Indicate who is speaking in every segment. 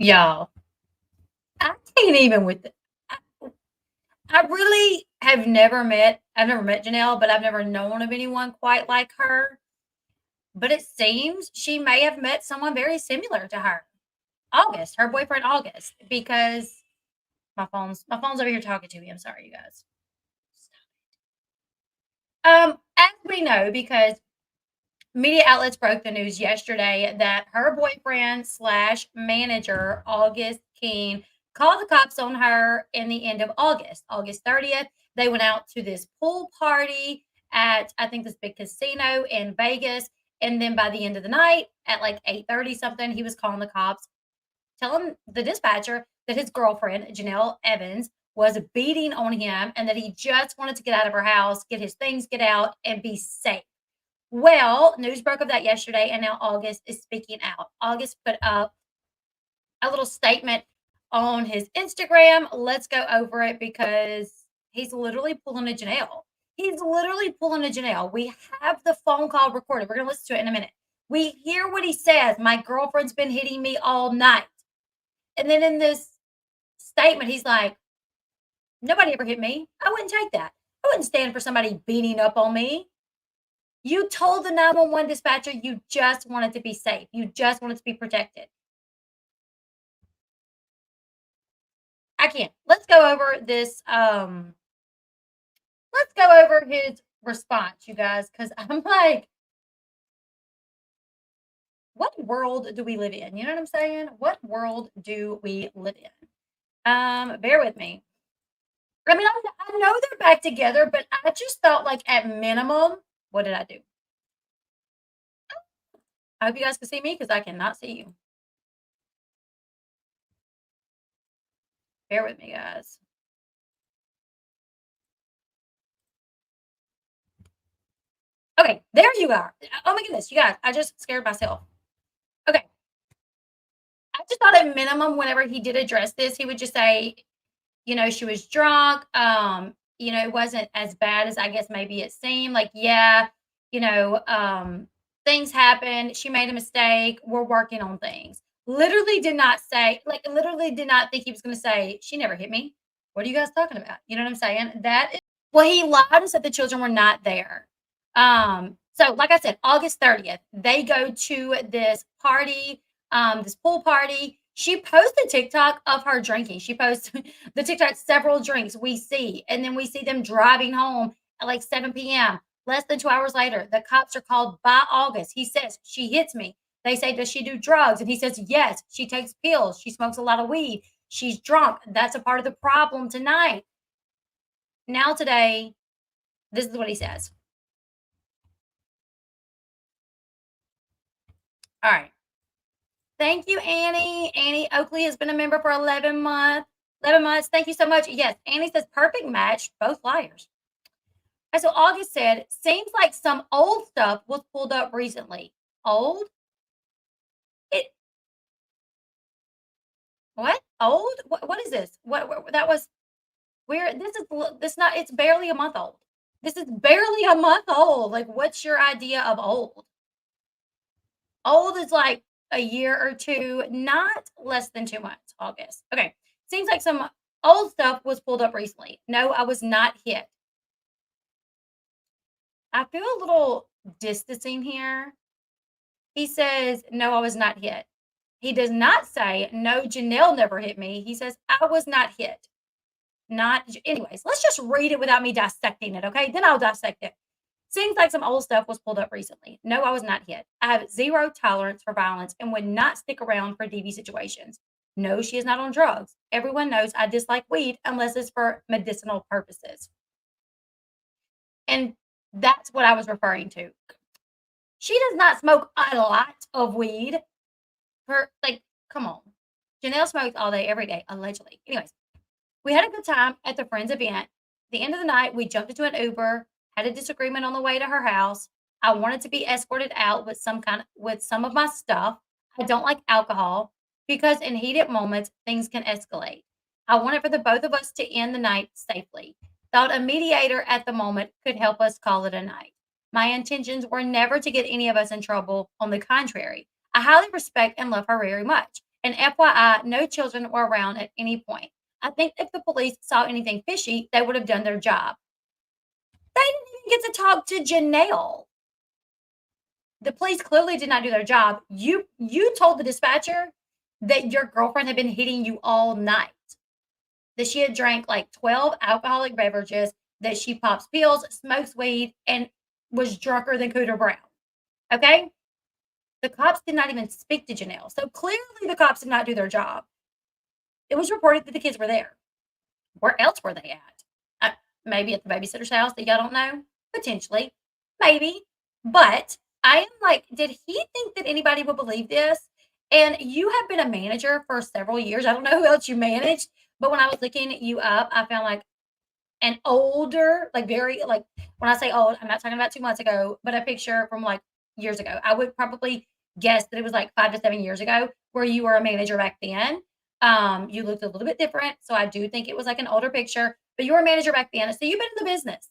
Speaker 1: Y'all, I can't even with it. I really have I've never met Janelle, but I've never known of anyone quite like her. But it seems she may have met someone very similar to her. August, her boyfriend August, because my phone's over here talking to me. I'm sorry, you guys. As we know, because media outlets broke the news yesterday that her boyfriend slash manager, August King, called the cops on her in the end of August, August 30th. They went out to this pool party at, I think, this big casino in Vegas. And then by the end of the night, at like 8:30 something, he was calling the cops, telling the dispatcher that his girlfriend, Jenelle Evans, was beating on him and that he just wanted to get out of her house, get his things, get out, and be safe. Well, news broke of that yesterday, and now August is speaking out. August put up a little statement on his Instagram. Let's go over it because he's literally pulling a Janelle. He's literally pulling a Janelle. We have the phone call recorded. We're going to listen to it in a minute. We hear what he says. My girlfriend's been hitting me all night. And then in this statement, he's like, nobody ever hit me. I wouldn't take that. I wouldn't stand for somebody beating up on me. You told the 911 dispatcher you just wanted to be safe. You just wanted to be protected. I can't. Let's go over this. Let's go over his response, you guys, because I'm like, what world do we live in? You know what I'm saying? What world do we live in? Bear with me. I mean, I know they're back together, but I just felt like at minimum, what did I do? I hope you guys can see me because I cannot see you. Bear with me, guys. Okay, there you are. Oh my goodness, you guys, I just scared myself. Okay. I just thought at minimum, whenever he did address this, he would just say, she was drunk. It wasn't as bad as I guess maybe it seemed. Like, yeah, you know, um, things happen. She made a mistake. We're working on things. Literally did not say, like, literally did not think he was going to say, she never hit me. What are you guys talking about? You know what I'm saying? That is, well, he lied and said the children were not there. So like I said, August 30th, they go to this party, this pool party. She posted TikTok of her drinking. She posted the TikTok several drinks we see, and then we see them driving home at like 7 p.m. Less than 2 hours later, the cops are called by August. He says, she hits me. They say, does she do drugs? And he says, yes, she takes pills. She smokes a lot of weed. She's drunk. That's a part of the problem tonight. Now, today, this is what he says. All right. Thank you, Annie. Annie Oakley has been a member for 11 months. 11 months. Thank you so much. Yes, Annie says perfect match, both liars. And so August said, seems like some old stuff was pulled up recently. Old? It what? Old? What is this? What that was where this not it's barely a month old. This is barely a month old. Like, what's your idea of old? Old is like a year or two, not less than 2 months, August. Okay. Seems like some old stuff was pulled up recently. No, I was not hit. I feel a little distancing here. He says, no, I was not hit. He does not say, no, Janelle never hit me. He says, I was not hit. Anyways, let's just read it without me dissecting it, okay? Then I'll dissect it. Seems like some old stuff was pulled up recently. No, I was not hit. I have zero tolerance for violence and would not stick around for DV situations. No, she is not on drugs. Everyone knows I dislike weed unless it's for medicinal purposes. And that's what I was referring to. She does not smoke a lot of weed. Come on. Janelle smokes all day, every day, allegedly. Anyways, we had a good time at the friend's event. At the end of the night, we jumped into an Uber, had a disagreement on the way to her house. I wanted to be escorted out with some of my stuff. I don't like alcohol because in heated moments, things can escalate. I wanted for the both of us to end the night safely. Thought a mediator at the moment could help us call it a night. My intentions were never to get any of us in trouble. On the contrary, I highly respect and love her very much. And FYI, no children were around at any point. I think if the police saw anything fishy, they would have done their job. They didn't even get to talk to Jenelle. The police clearly did not do their job. You told the dispatcher that your girlfriend had been hitting you all night, that she had drank like 12 alcoholic beverages, that she pops pills, smokes weed, and was drunker than Cooter Brown. Okay? The cops did not even speak to Jenelle. So clearly the cops did not do their job. It was reported that the kids were there. Where else were they at? Maybe at the babysitter's house that y'all don't know? Potentially. Maybe. But I am like, did he think that anybody would believe this? And you have been a manager for several years. I don't know who else you managed, but when I was looking you up, I found like an older, like very, like when I say old, I'm not talking about 2 months ago, but a picture from like years ago. I would probably guess that it was like 5 to 7 years ago where you were a manager back then. You looked a little bit different, so I do think it was like an older picture, but you were a manager back then, so you've been in the business.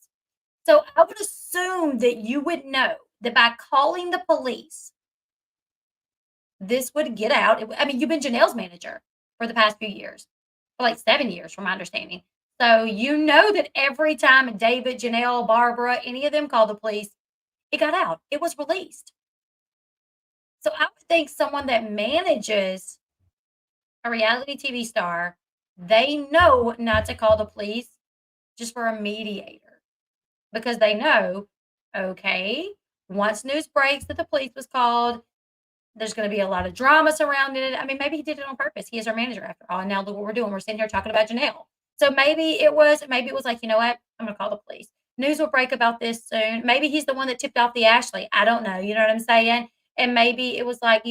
Speaker 1: So I would assume that you would know that by calling the police, this would get out. I mean, you've been Janelle's manager for the past few years, for like 7 years, from my understanding. So you know that every time David, Jenelle, Barbara, any of them called the police, it got out. It was released. So I would think someone that manages a reality TV star, they know not to call the police just for a mediator because they know, okay, once news breaks that the police was called, there's going to be a lot of drama surrounding it. I mean, maybe he did it on purpose. He is our manager after all. And now look what we're doing. We're sitting here talking about Jenelle. So maybe it was like, you know what? I'm going to call the police. News will break about this soon. Maybe he's the one that tipped off the Ashley. I don't know. You know what I'm saying? And maybe it was like,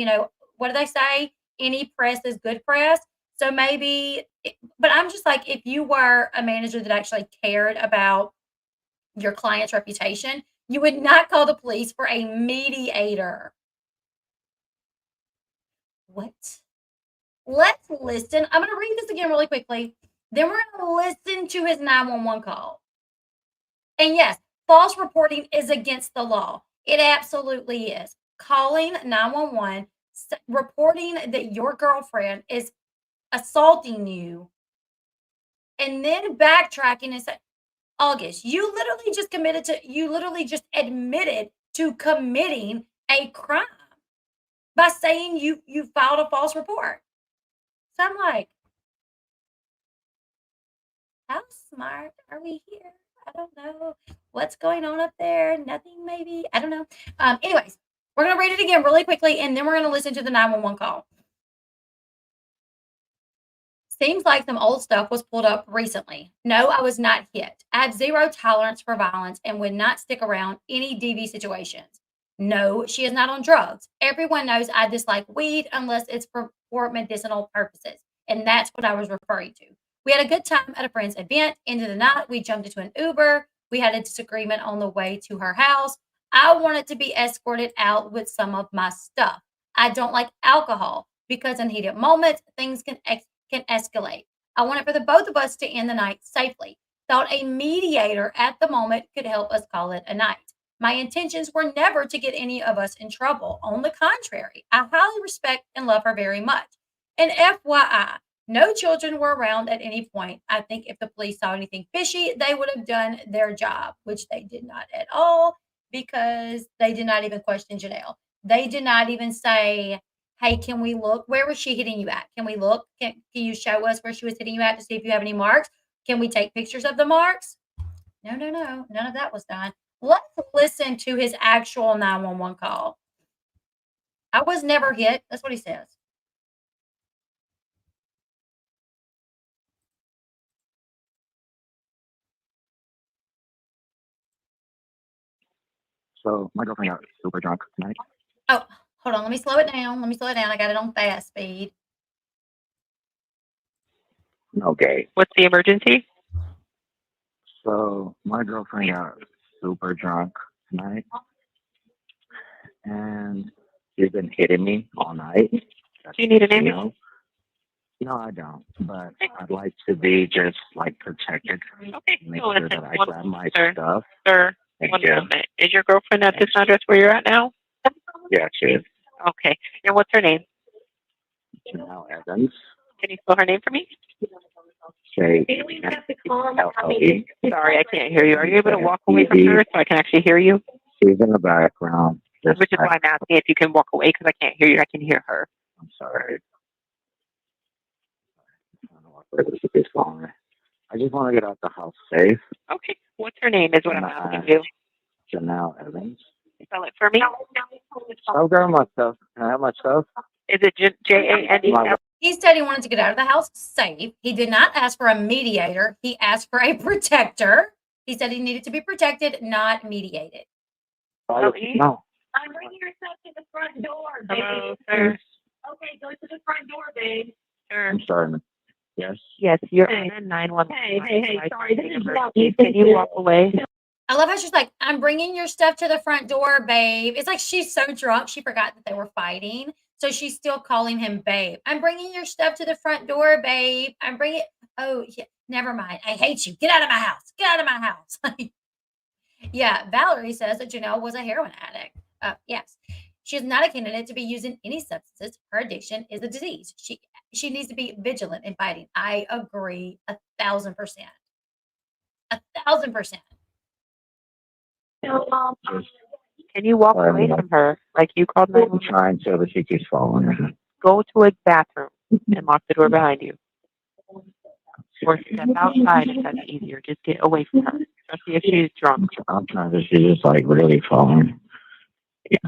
Speaker 1: what do they say? Any press is good press. So maybe, but I'm just like, if you were a manager that actually cared about your client's reputation, you would not call the police for a mediator. What? Let's listen. I'm going to read this again really quickly. Then we're going to listen to his 911 call. And yes, false reporting is against the law. It absolutely is. Calling 911, reporting that your girlfriend is assaulting you, and then backtracking and saying, August, you literally just admitted to committing a crime by saying you filed a false report. So I'm like, how smart are we here? I don't know. What's going on up there? Nothing, maybe. I don't know. Anyways, we're going to read it again really quickly, and then we're going to listen to the 911 call. Seems like some old stuff was pulled up recently. No, I was not hit. I have zero tolerance for violence and would not stick around any DV situations. No, she is not on drugs. Everyone knows I dislike weed unless it's for medicinal purposes. And that's what I was referring to. We had a good time at a friend's event. End of the night, we jumped into an Uber. We had a disagreement on the way to her house. I wanted to be escorted out with some of my stuff. I don't like alcohol because in heated moments, things can escalate. I wanted for the both of us to end the night safely. Thought a mediator at the moment could help us call it a night. My intentions were never to get any of us in trouble. On the contrary, I highly respect and love her very much. And FYI, no children were around at any point. I think if the police saw anything fishy, they would have done their job, which they did not at all because they did not even question Jenelle. They did not even say, hey, can we look? Where was she hitting you at? Can we look? Can you show us where she was hitting you at to see if you have any marks? Can we take pictures of the marks? No. None of that was done. Let's listen to his actual 911 call. I was never hit. That's what he says.
Speaker 2: So my girlfriend got super drunk tonight.
Speaker 1: Oh, hold on. Let me slow it down. I got it on fast speed.
Speaker 2: Okay.
Speaker 3: What's the emergency?
Speaker 2: So my girlfriend got super drunk tonight, and she's been hitting me all night.
Speaker 3: Do you need an
Speaker 2: You
Speaker 3: ambulance?
Speaker 2: know, no, I don't. But I'd like to be just like protected.
Speaker 3: Okay.
Speaker 2: Make
Speaker 3: So
Speaker 2: sure
Speaker 3: listen,
Speaker 2: that I
Speaker 3: one
Speaker 2: grab my
Speaker 3: sir.
Speaker 2: stuff.
Speaker 3: Sir,
Speaker 2: Thank
Speaker 3: one
Speaker 2: you.
Speaker 3: moment. Is your girlfriend at this address where you're at now?
Speaker 2: Yeah, she is.
Speaker 3: Okay. And what's her name?
Speaker 2: Jenelle Evans.
Speaker 3: Can you spell her name for me?
Speaker 2: J-E-N-E-L-L-E.
Speaker 3: Sorry, I can't hear you. Are you able to walk away from her so I can actually hear you?
Speaker 2: She's in the background.
Speaker 3: Which is why I'm asking if you can walk away because I can't hear you. I can hear her.
Speaker 2: I'm sorry. I don't know what purpose it is calling. I just want to get out the house safe.
Speaker 3: Okay. What's her name is what I'm asking you.
Speaker 2: Jenelle Evans.
Speaker 3: Spell it for me.
Speaker 2: I'll grab my stuff. Can I have my stuff?
Speaker 3: Is it Janelle?
Speaker 1: He said he wanted to get out of the house safe. He did not ask for a mediator. He asked for a protector. He said he needed to be protected, not mediated.
Speaker 2: No.
Speaker 4: I'm bringing your stuff to the front door, babe.
Speaker 3: Hello, sir.
Speaker 4: Okay, go to the front door, babe.
Speaker 3: Sir.
Speaker 2: I'm sorry. Yes.
Speaker 3: Yes, you're
Speaker 4: Hey.
Speaker 3: on 911.
Speaker 4: Hey, sorry, this is about
Speaker 3: Can you walk away?
Speaker 1: I love how she's like, I'm bringing your stuff to the front door, babe. It's like she's so drunk, she forgot that they were fighting. So she's still calling him babe. I'm bringing your stuff to the front door, babe. I'm bringing, oh, yeah, never mind. I hate you. Get out of my house. Get out of my house. Yeah, Valerie says that Jenelle was a heroin addict. Yes. She is not a candidate to be using any substances. Her addiction is a disease. She needs to be vigilant in fighting. I agree 1,000%. 1,000%.
Speaker 4: So,
Speaker 3: Can you walk away from her? Like you called
Speaker 2: I'm
Speaker 3: 911?
Speaker 2: trying to, but she keeps falling.
Speaker 3: Go to a bathroom and lock the door behind you. Or step outside if that's easier. Just get away from her, especially if she's drunk.
Speaker 2: I'm trying to, she's just like really falling. Yeah.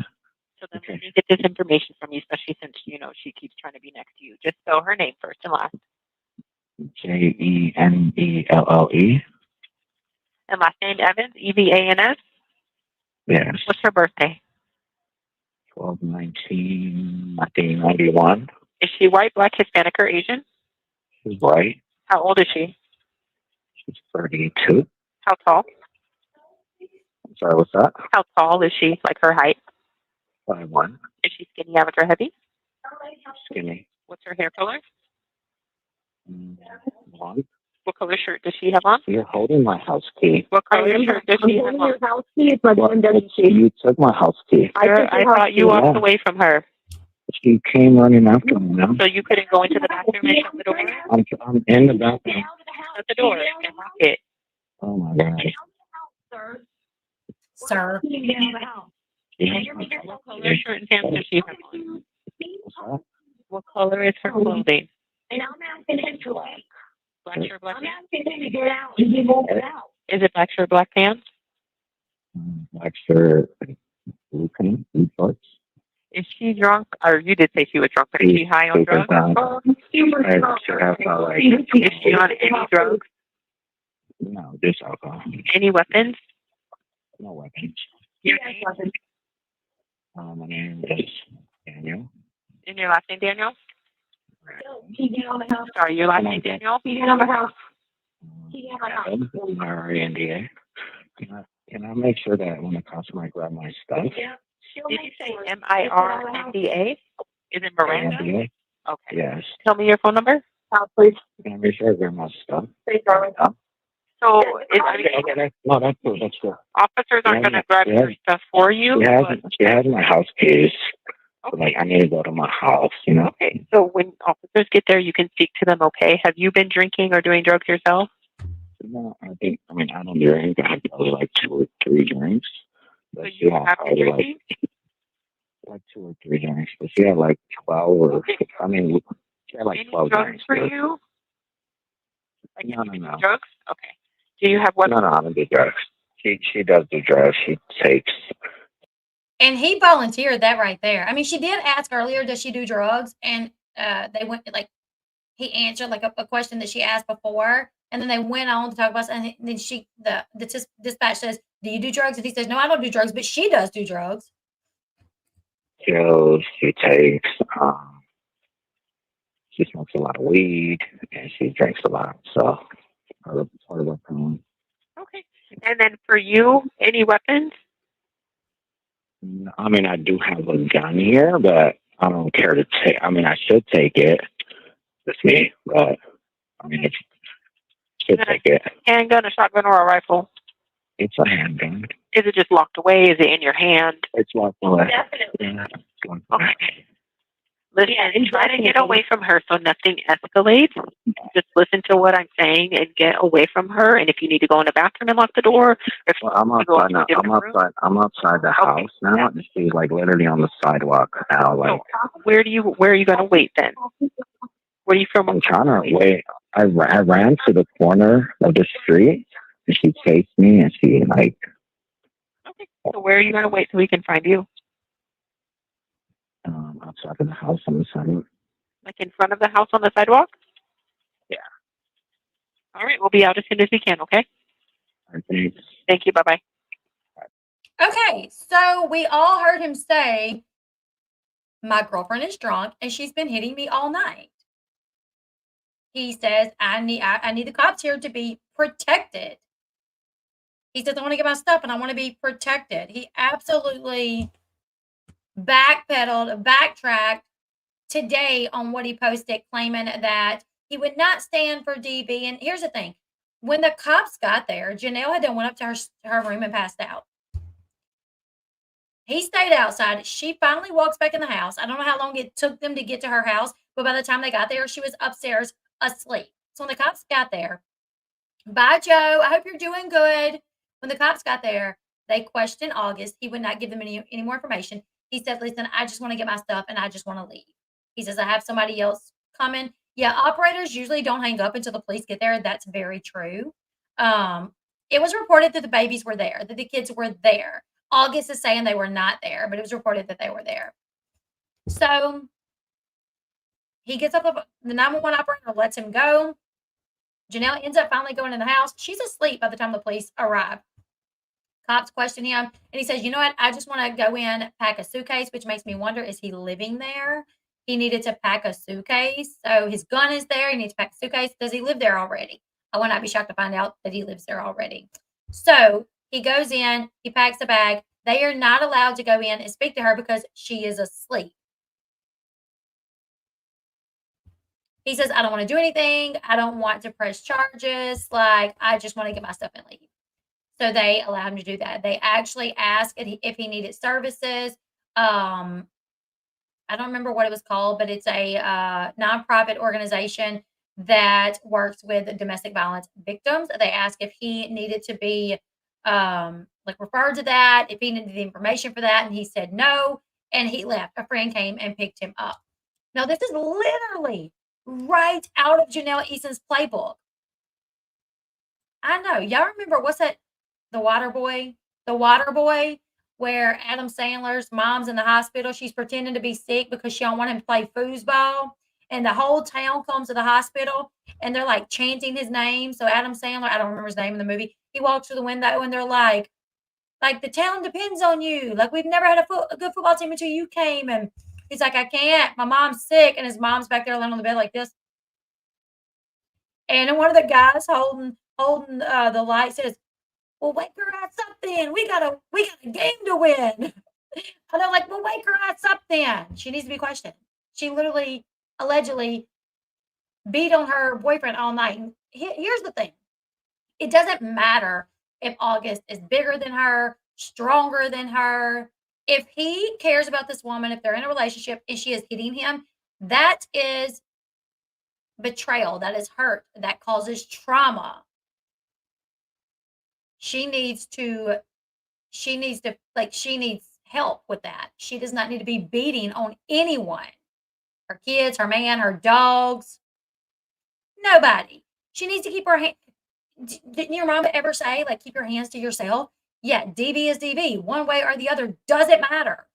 Speaker 3: So then let me get this information from you, especially since, you know, she keeps trying to be next to you. Just spell her name first and last.
Speaker 2: Jenelle.
Speaker 3: And last name Evans, Evans.
Speaker 2: Yes.
Speaker 3: What's her birthday?
Speaker 2: 12/19/1991.
Speaker 3: Is she white, black, Hispanic, or Asian?
Speaker 2: She's white.
Speaker 3: How old is she?
Speaker 2: She's 32.
Speaker 3: How tall?
Speaker 2: I'm sorry, what's that?
Speaker 3: How tall is she? Like her height?
Speaker 2: 5'1".
Speaker 3: Is she skinny, average, or heavy?
Speaker 2: Skinny.
Speaker 3: What's her hair color?
Speaker 2: Blonde.
Speaker 3: What color shirt does she have on?
Speaker 2: You're holding my house key.
Speaker 3: What color shirt does she have on?
Speaker 4: house key, but one doesn't see.
Speaker 2: You took my house key.
Speaker 3: I thought you walked away from her.
Speaker 2: She came running after me now.
Speaker 3: So you couldn't go into the bathroom and shut the door?
Speaker 2: I'm in the bathroom.
Speaker 3: Shut the door and lock it.
Speaker 2: Oh my God.
Speaker 1: Sir.
Speaker 3: What color shirt and pants does she have on? What color is her clothing?
Speaker 4: And I'm asking him to like.
Speaker 3: Black shirt, black
Speaker 4: I'm
Speaker 3: pants?
Speaker 4: asking him to get out and he won't get out.
Speaker 3: Is it black shirt, black pants?
Speaker 2: Black shirt, blue pants, blue shorts.
Speaker 3: Is she drunk? Or you did say she was drunk, but is she high on drugs?
Speaker 4: Super
Speaker 2: I
Speaker 4: strong.
Speaker 2: should have like,
Speaker 3: Is she on any drugs?
Speaker 2: no, just alcohol.
Speaker 3: Any weapons?
Speaker 2: No weapons.
Speaker 3: Your name?
Speaker 2: My name is Daniel.
Speaker 3: And your last name, Daniel?
Speaker 4: He get on the house.
Speaker 3: Sorry, your last name, Daniel?
Speaker 4: He get on the house. He get on the house.
Speaker 2: Randa. Can I make sure that when the customer grab my stuff?
Speaker 4: Yeah.
Speaker 3: Did you say Miranda? Is it Miranda?
Speaker 2: Randa?
Speaker 3: Okay.
Speaker 2: Yes.
Speaker 3: Tell me your phone number.
Speaker 4: Please.
Speaker 2: Can I make sure I grab my stuff?
Speaker 3: So,
Speaker 2: No, that's good. That's good.
Speaker 3: officers aren't going to grab your stuff for you.
Speaker 2: She has my house keys.
Speaker 3: Okay.
Speaker 2: Like, I need to go to my house, you know?
Speaker 3: Okay. So when officers get there, you can speak to them. Okay. Have you been drinking or doing drugs yourself?
Speaker 2: No, I don't drink. I have probably like 2 or 3 drinks.
Speaker 3: So
Speaker 2: But
Speaker 3: you
Speaker 2: she had
Speaker 3: have been
Speaker 2: probably
Speaker 3: drinking?
Speaker 2: like 2 or 3 drinks. But she had like 12 or, she had like
Speaker 3: Any
Speaker 2: 12
Speaker 3: drugs
Speaker 2: drinks.
Speaker 3: for you? Like
Speaker 2: No.
Speaker 3: drugs? Okay. Do you have what?
Speaker 2: No, I don't do drugs. She does do drugs. She takes.
Speaker 1: And he volunteered that right there. I mean, she did ask earlier, does she do drugs? And they went like he answered like a question that she asked before, and then they went on to talk about. And then the dispatch says, "Do you do drugs?" And he says, "No, I don't do drugs, but she does do drugs."
Speaker 2: Pills. She takes. She smokes a lot of weed, and she drinks a lot. So part of her problem.
Speaker 3: Okay. And then for you, any weapons?
Speaker 2: I do have a gun here, but I don't care to take. I should take it. It's me, but I should take it.
Speaker 3: Handgun, a shotgun, or a rifle?
Speaker 2: It's a handgun.
Speaker 3: Is it just locked away? Is it in your hand?
Speaker 2: It's locked away.
Speaker 4: Definitely.
Speaker 2: Yeah, it's locked away.
Speaker 3: Okay. Listen, try to get away from her so nothing escalates. Just listen to what I'm saying and get away from her. And if you need to go in the bathroom and lock the door, if
Speaker 2: Well, I'm
Speaker 3: you go
Speaker 2: outside
Speaker 3: into a
Speaker 2: now.
Speaker 3: different room.
Speaker 2: I'm outside the
Speaker 3: Okay.
Speaker 2: house now, and she's like literally on the sidewalk now. Like,
Speaker 3: So where are you going to wait then? Where do you feel more
Speaker 2: I'm trying to wait. I ran to the corner of the street, and she chased me, and she like,
Speaker 3: Okay. So where are you going to wait so we can find you?
Speaker 2: outside of the house on the side.
Speaker 3: Like in front of the house on the sidewalk?
Speaker 2: Yeah.
Speaker 3: All right. We'll be out as soon as we can, okay?
Speaker 2: Okay.
Speaker 3: Thank you. Bye-bye.
Speaker 1: Okay, so we all heard him say, my girlfriend is drunk and she's been hitting me all night. He says, I need the cops here to be protected. He says, I want to get my stuff and I want to be protected. He absolutely backtracked today on what he posted, claiming that he would not stand for DB. And here's the thing. When the cops got there, Jenelle had went up to her room and passed out. He stayed outside. She finally walks back in the house. I don't know how long it took them to get to her house, but by the time they got there, she was upstairs asleep. So when the cops got there, bye, Joe. I hope you're doing good. When the cops got there, they questioned August. He would not give them any more information. He said, listen, I just want to get my stuff and I just want to leave. He says, I have somebody else coming. Yeah, operators usually don't hang up until the police get there. That's very true. It was reported that the babies were there, that the kids were there. August is saying they were not there, but it was reported that they were there. So he gets up, the 911 operator lets him go. Jenelle ends up finally going in the house. She's asleep by the time the police arrive. Cops question him, and he says, you know what? I just want to go in, pack a suitcase, which makes me wonder, is he living there? He needed to pack a suitcase. So his gun is there. He needs to pack a suitcase. Does he live there already? I would not be shocked to find out that he lives there already. So he goes in, he packs a bag. They are not allowed to go in and speak to her because she is asleep. He says, I don't want to do anything. I don't want to press charges. Like, I just want to get my stuff and leave. So they allow him to do that. They actually asked if he needed services. I don't remember what it was called, but it's a nonprofit organization that works with domestic violence victims. They asked if he needed to be like referred to that, if he needed the information for that, and he said no, and he left. A friend came and picked him up. Now, this is literally right out of Jenelle Eason's playbook. I know. Y'all remember, what's that? The Water Boy? The Water Boy, where Adam Sandler's mom's in the hospital. She's pretending to be sick because she don't want him to play foosball. And the whole town comes to the hospital and they're like chanting his name. So Adam Sandler, I don't remember his name in the movie. He walks through the window and they're like the town depends on you. Like, we've never had a good football team until you came. And he's like, I can't. My mom's sick. And his mom's back there laying on the bed like this. And one of the guys holding the light says, well, wake her ass up then. We got a game to win. And they're like, well, wake her ass up then. She needs to be questioned. She literally, allegedly beat on her boyfriend all night. And here's the thing. It doesn't matter if August is bigger than her, stronger than her. If he cares about this woman, if they're in a relationship and she is hitting him, that is betrayal. That is hurt. That causes trauma. She needs help with that. She does not need to be beating on anyone. Her kids, her man, her dogs. Nobody. She needs to keep her hand. Didn't your mom ever say, like, keep your hands to yourself? Yeah, DV is DV. One way or the other, doesn't matter.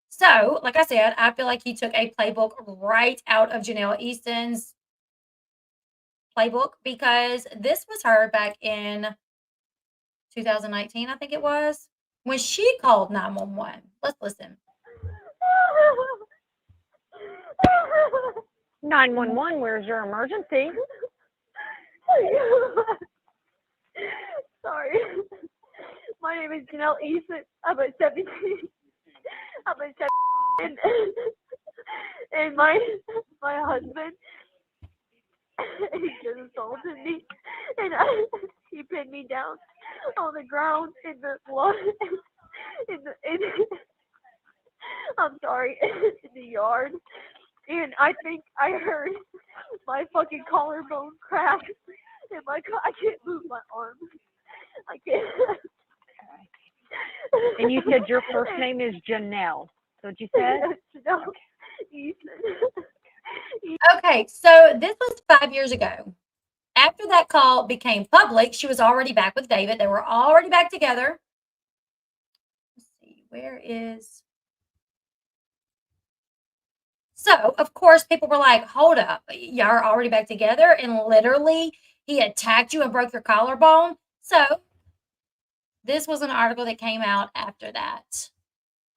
Speaker 1: So, like I said, I feel like he took a playbook right out of Jenelle Eason's playbook, because this was her back in 2019, I think it was, when she called 911. Let's listen.
Speaker 4: 911, where's your emergency? Sorry. My name is Jenelle Eason. I'm a 17. I'm a 17. And my husband, he just assaulted me. And he pinned me down on the ground in the blood. I'm sorry, in the yard. And I think I heard my fucking collarbone crack. And I can't move my arm. I can't.
Speaker 5: And you said your first name is Jenelle. So what you said?
Speaker 4: Jenelle Eason.
Speaker 1: Okay, so this was 5 years ago. After that call became public, she was already back with David. They were already back together. Let's see, where is... So, of course, people were like, hold up, y'all are already back together, and literally he attacked you and broke your collarbone. So, this was an article that came out after that.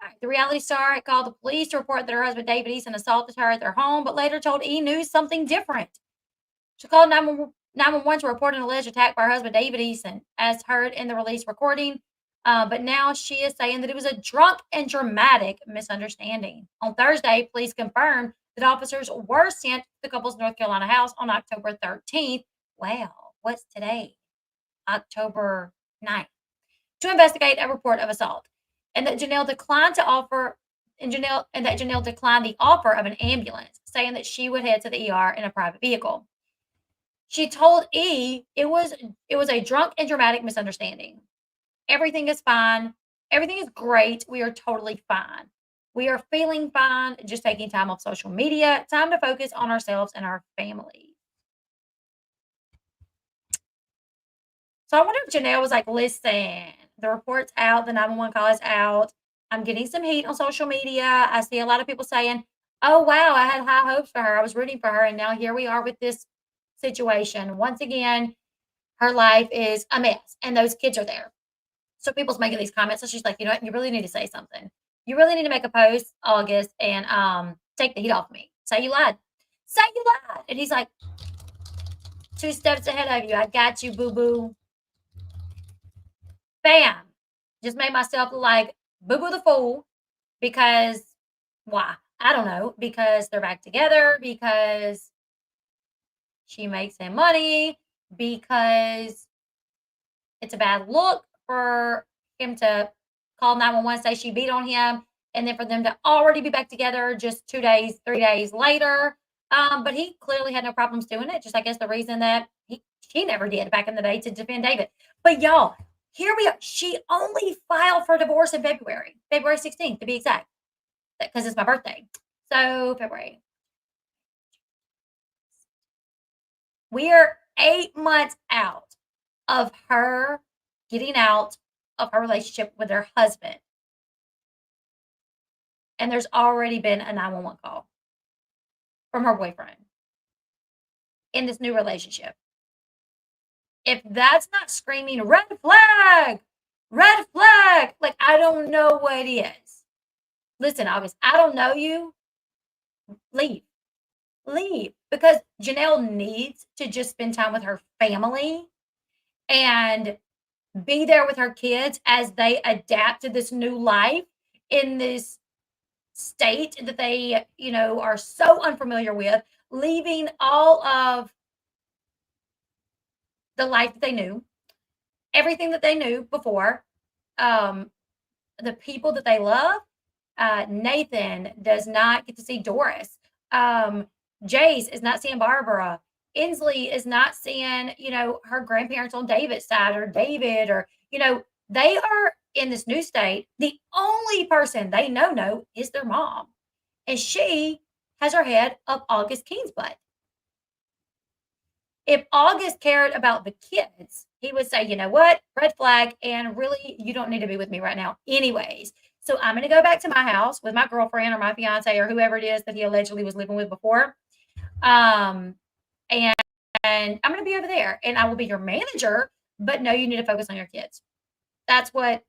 Speaker 1: All right, the reality star had called the police to report that her husband David Eason assaulted her at their home, but later told E! News something different. She called 911 to report an alleged attack by her husband David Eason, as heard in the release recording. But now she is saying that it was a drunk and dramatic misunderstanding. On Thursday, police confirmed that officers were sent to the couple's North Carolina house on October 13th. Wow, what's today? October 9th. To investigate a report of assault. And that Jenelle declined to offer Jenelle declined the offer of an ambulance, saying that she would head to the ER in a private vehicle. She told E! It was a drunk and dramatic misunderstanding. Everything is fine. Everything is great. We are totally fine. We are feeling fine, just taking time off social media, time to focus on ourselves and our family. So I wonder if Jenelle was like, listen, the report's out, the 911 call is out. I'm getting some heat on social media. I see a lot of people saying, oh, wow, I had high hopes for her. I was rooting for her. And now here we are with this situation. Once again, her life is a mess and those kids are there. So people's making these comments. So she's like, you know what? You really need to say something. You really need to make a post, August, and take the heat off me. Say you lied. Say you lied. And he's like, 2 steps ahead of you. I got you, boo-boo. Bam. Just made myself look like boo-boo the fool because why? I don't know. Because they're back together. Because she makes him money. Because it's a bad look for him to call 911, say she beat on him, and then for them to already be back together just 2 days, 3 days later. But he clearly had no problems doing it. Just, I guess, the reason that she never did back in the day to defend David. But y'all, here we are. She only filed for divorce in February 16th to be exact, because it's my birthday. So February. We are 8 months out of her getting out of her relationship with her husband. And there's already been a 911 call from her boyfriend in this new relationship. If that's not screaming red flag, like I don't know what it is. Listen, August, I don't know you. Leave. Because Jenelle needs to just spend time with her family and be there with her kids as they adapt to this new life in this state that they, are so unfamiliar with, leaving all of the life that they knew, everything that they knew before, the people that they love. Nathan does not get to see Doris. Jace is not seeing Barbara. Inslee is not seeing, her grandparents on David's side or David or, they are in this new state. The only person they know is their mom. And she has her head up August Keen's butt. If August cared about the kids, he would say, you know what, red flag, and really, you don't need to be with me right now anyways. So I'm going to go back to my house with my girlfriend or my fiance or whoever it is that he allegedly was living with before. And I'm going to be over there and I will be your manager, but no, you need to focus on your kids. That's what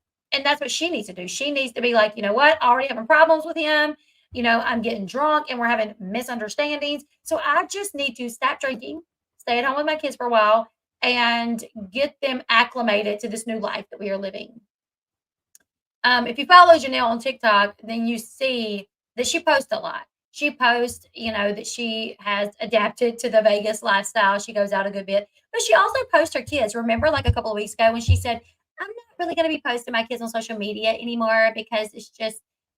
Speaker 1: she needs to do. She needs to be like, you know what, already having problems with him. I'm getting drunk and we're having misunderstandings. So I just need to stop drinking, stay at home with my kids for a while, and get them acclimated to this new life that we are living. If you follow Jenelle on TikTok, then you see that she posts a lot. She posts, that she has adapted to the Vegas lifestyle. She goes out a good bit, but she also posts her kids. Remember, like a couple of weeks ago when she said, I'm not really going to be posting my kids on social media anymore because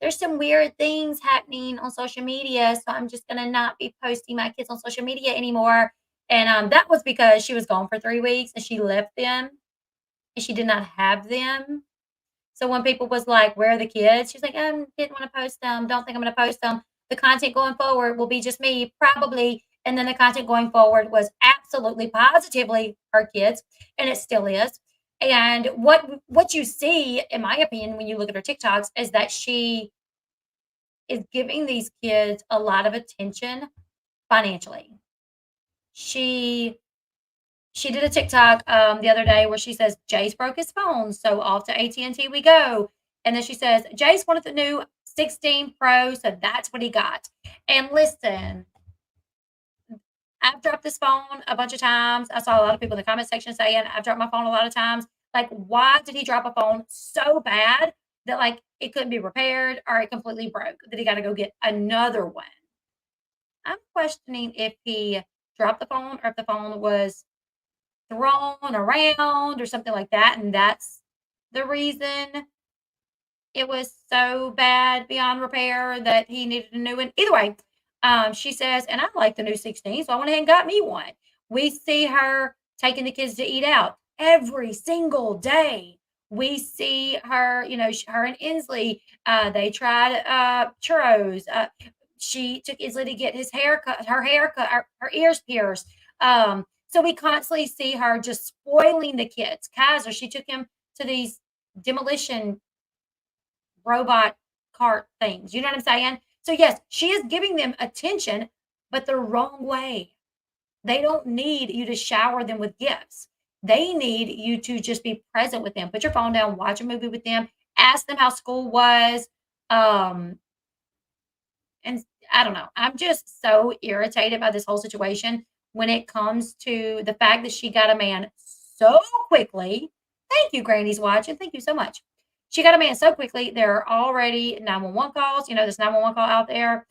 Speaker 1: there's some weird things happening on social media, so I'm just gonna not be posting my kids on social media anymore. And that was because she was gone for 3 weeks and she left them and she did not have them. So when people was like, "Where are the kids?" She's like, didn't want to post them. Don't think I'm going to post them. The content going forward will be just me, probably." And then the content going forward was absolutely, positively her kids, and it still is. And what you see, in my opinion, when you look at her TikToks, is that she is giving these kids a lot of attention financially. She she did a TikTok the other day where she says Jace broke his phone, so off to AT&T we go. And then she says Jace wanted the new 16 Pro, so that's what he got. And listen, I've dropped this phone a bunch of times. I saw a lot of people in the comment section saying I've dropped my phone a lot of times. Like, why did he drop a phone so bad that like it couldn't be repaired or it completely broke? That he got to go get another one? I'm questioning if he dropped the phone or if the phone was thrown around or something like that, and that's the reason it was so bad beyond repair that he needed a new one. Either way, she says, and I like the new 16, so I went ahead and got me one. We see her taking the kids to eat out every single day. We see her, her and Inslee, they tried churros. She took Inslee to get her haircut, her ears pierced. So we constantly see her just spoiling the kids. Kaiser, she took him to these demolition robot cart things. You know what I'm saying? So yes, she is giving them attention, but the wrong way. They don't need you to shower them with gifts. They need you to just be present with them. Put your phone down, watch a movie with them, ask them how school was. And I don't know. I'm just so irritated by this whole situation when it comes to the fact that she got a man so quickly. Thank you, Granny's watching. Thank you so much. She got a man so quickly. There are already 911 calls. This 911 call out there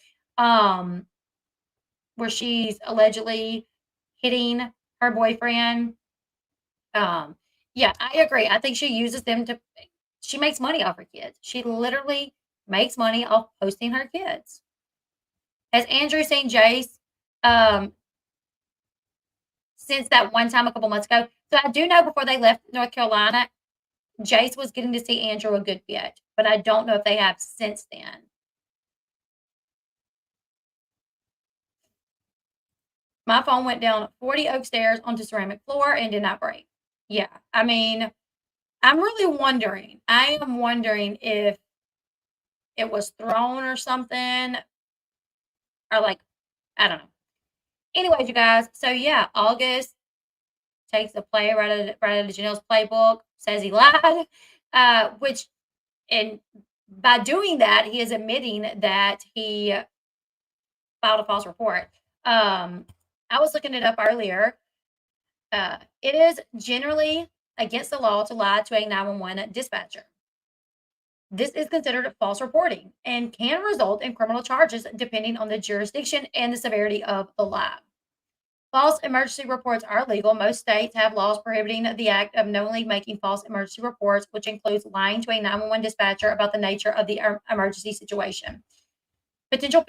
Speaker 1: where she's allegedly hitting her boyfriend. Yeah, I agree. I think she uses them she makes money off her kids. She literally makes money off posting her kids. Has Andrew seen Jace since that one time a couple months ago? So I do know before they left North Carolina, Jace was getting to see Andrew a good bit, but I don't know if they have since then. My phone went down 40 oak stairs onto ceramic floor and did not break. Yeah, I mean, I'm really wondering. I am wondering if it was thrown or something, or like, I don't know. Anyways, you guys, so yeah, August takes a play right out of Janelle's playbook, says he lied, and by doing that, he is admitting that he filed a false report. I was looking it up earlier. It is generally against the law to lie to a 911 dispatcher. This is considered false reporting and can result in criminal charges depending on the jurisdiction and the severity of the lie. False emergency reports are illegal. Most states have laws prohibiting the act of knowingly making false emergency reports, which includes lying to a 911 dispatcher about the nature of the emergency situation. Potential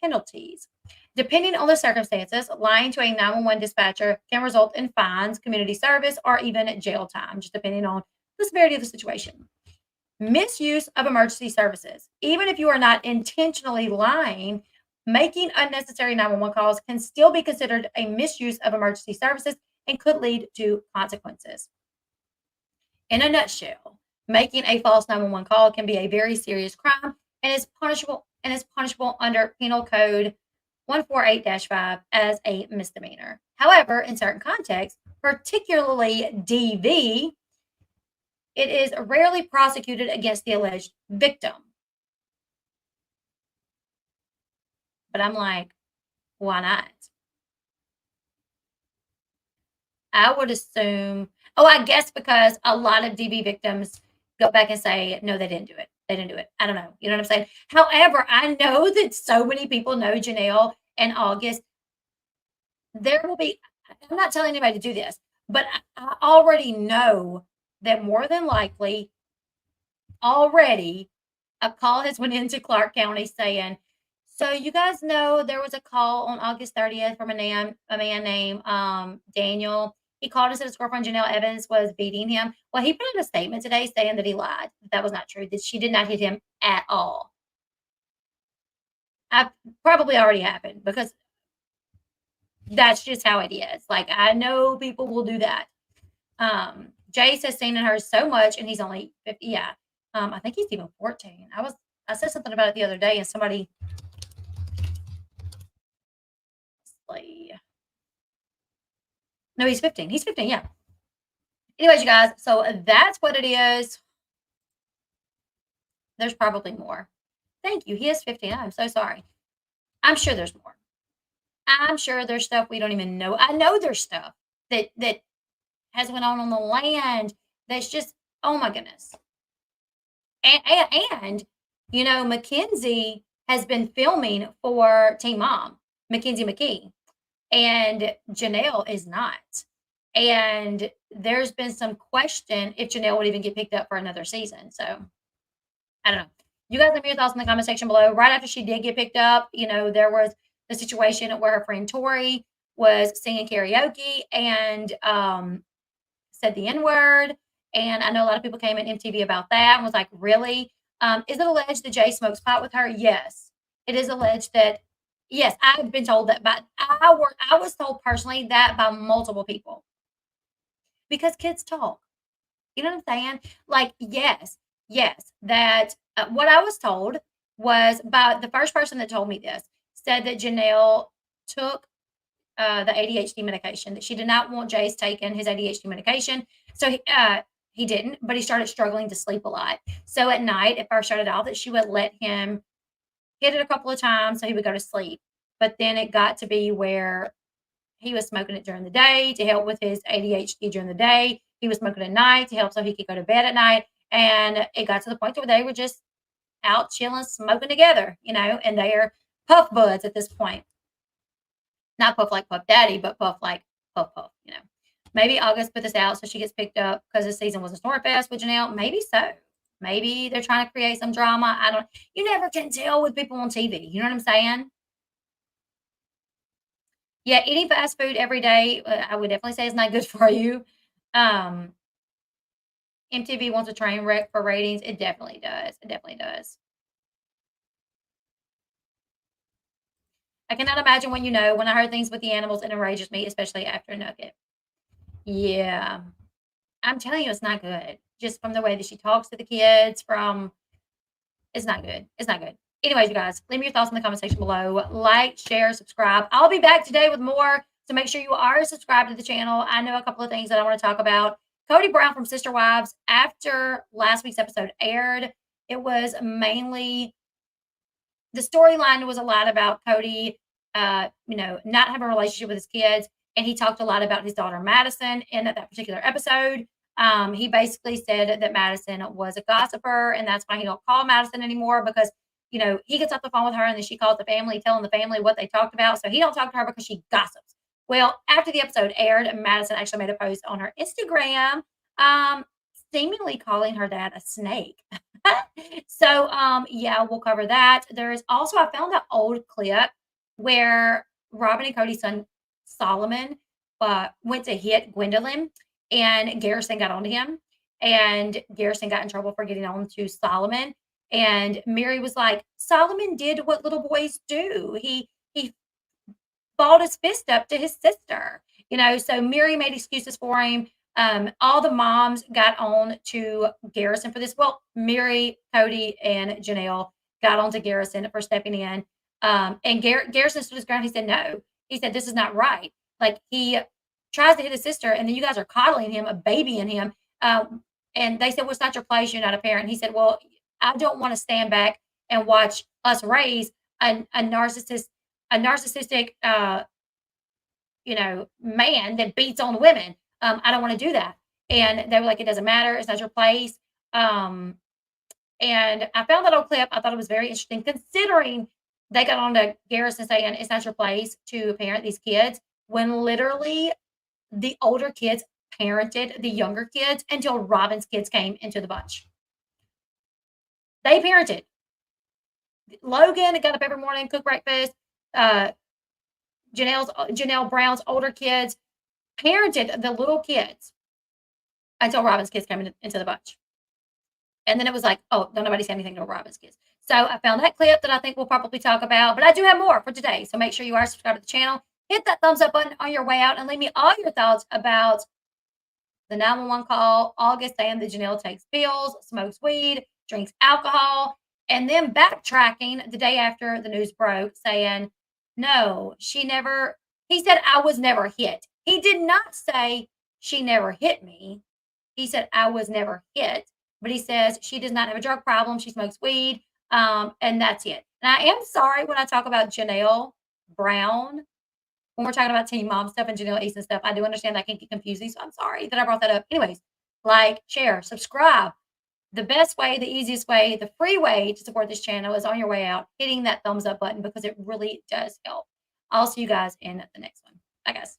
Speaker 1: penalties. Depending on the circumstances, lying to a 911 dispatcher can result in fines, community service, or even jail time, just depending on the severity of the situation. Misuse of emergency services. Even if you are not intentionally lying, making unnecessary 911 calls can still be considered a misuse of emergency services and could lead to consequences. In a nutshell, making a false 911 call can be a very serious crime and is punishable under Penal Code 148-5 as a misdemeanor. However, in certain contexts, particularly DV, it is rarely prosecuted against the alleged victim. But I'm like, why not? I would assume, I guess because a lot of DV victims go back and say, no, they didn't do it. They didn't do it. I don't know. You know what I'm saying? However, I know that so many people know Jenelle and August. There will be, I'm not telling anybody to do this, but I already know that more than likely already a call has went into Clark County saying, so you guys know there was a call on August 30th from a man named Daniel. He called and said his girlfriend Jenelle Evans was beating him. Well, he put out a statement today saying that he lied. That was not true. That she did not hit him at all. I probably already happened because that's just how it is. Like, I know people will do that. Jace has seen in her so much, and he's only 50. Yeah. I think he's even 14. I said something about it the other day, and somebody. No, he's 15. He's 15. Yeah. Anyways, you guys, so that's what it is. There's probably more. Thank you. He is 15. I'm so sorry. I'm sure there's more. I'm sure there's stuff we don't even know. I know there's stuff that has went on the land that's just, oh my goodness. And you know, Mackenzie has been filming for Teen Mom, Mackenzie McKee, and Jenelle is not. And there's been some question if Jenelle would even get picked up for another season. So I don't know. You guys leave your thoughts in the comment section below. Right after she did get picked up, you know, there was the situation where her friend Tori was singing karaoke and said the N-word. And I know a lot of people came at MTV about that and was like, really? Is it alleged that Jay smokes pot with her? Yes. It is alleged that, yes, I've been told that, but I was told personally that by multiple people. Because kids talk. You know what I'm saying? Like, yes, that what I was told was by the first person that told me this said that Jenelle took the ADHD medication, that she did not want Jace taking his ADHD medication. So he didn't, but he started struggling to sleep a lot. So at night, it first started out that she would let him hit it a couple of times so he would go to sleep. But then it got to be where he was smoking it during the day to help with his ADHD during the day. He was smoking at night to help so he could go to bed at night. And it got to the point where they were just out chilling, smoking together, you know, and they are puff buds at this point. Not puff like Puff Daddy, but puff like Puff Puff, you know. Maybe August put this out so she gets picked up because this season was a snort fest with Jenelle. Maybe so. Maybe they're trying to create some drama. You never can tell with people on TV. You know what I'm saying? Yeah, eating fast food every day, I would definitely say is not good for you. MTV wants a train wreck for ratings. It definitely does. It definitely does. I cannot imagine when I heard things with the animals, it enrages me, especially after a nugget. Yeah. I'm telling you, it's not good. Just from the way that she talks to the kids, it's not good. It's not good. Anyways, you guys, leave me your thoughts in the comment section below. Like, share, subscribe. I'll be back today with more, so make sure you are subscribed to the channel. I know a couple of things that I want to talk about. Cody Brown from Sister Wives, after last week's episode aired, it was mainly the storyline was a lot about Cody, not having a relationship with his kids. And he talked a lot about his daughter, Madison, in that particular episode. He basically said that Madison was a gossiper, and that's why he don't call Madison anymore because, he gets off the phone with her and then she calls the family, telling the family what they talked about. So he don't talk to her because she gossips. Well, after the episode aired, Madison actually made a post on her Instagram, seemingly calling her dad a snake. So, yeah, we'll cover that. There's also, I found an old clip where Robin and Cody's son, Solomon, went to hit Gwendolyn, and Garrison got onto him, and Garrison got in trouble for getting on to Solomon. And Mary was like, Solomon did what little boys do. He balled his fist up to his sister, so Mary made excuses for him. All the moms got on to Garrison for this. Well, Mary, Cody, and Jenelle got on to Garrison for stepping in. And Garrison stood his ground. He said, no. He said, this is not right. Like, he tries to hit his sister, and then you guys are coddling him, a baby in him. And they said, well, it's not your place. You're not a parent. He said, well, I don't want to stand back and watch us raise a narcissistic, man that beats on women. I don't want to do that. And they were like, it doesn't matter. It's not your place. And I found that old clip. I thought it was very interesting, considering they got on to Garrison saying it's not your place to parent these kids, when literally the older kids parented the younger kids until Robin's kids came into the bunch. They parented Logan got up every morning, cooked breakfast. Jenelle Brown's older kids parented the little kids until Robin's kids came into the bunch. And then it was like, oh, don't nobody say anything to Robin's kids. So I found that clip that I think we'll probably talk about, but I do have more for today. So make sure you are subscribed to the channel. Hit that thumbs up button on your way out and leave me all your thoughts about the 911 call, August saying that Jenelle takes pills, smokes weed, drinks alcohol, and then backtracking the day after the news broke saying, no, she never, he said, I was never hit. He did not say she never hit me. He said, I was never hit, but he says she does not have a drug problem. She smokes weed, and that's it. And I am sorry when I talk about Jenelle Brown, when we're talking about Teen Mom stuff and Jenelle Eason stuff. I do understand that can get confusing, so I'm sorry that I brought that up. Anyways, like, share, subscribe. The best way, the easiest way, the free way to support this channel is on your way out, hitting that thumbs up button because it really does help. I'll see you guys in the next one. Bye, guys.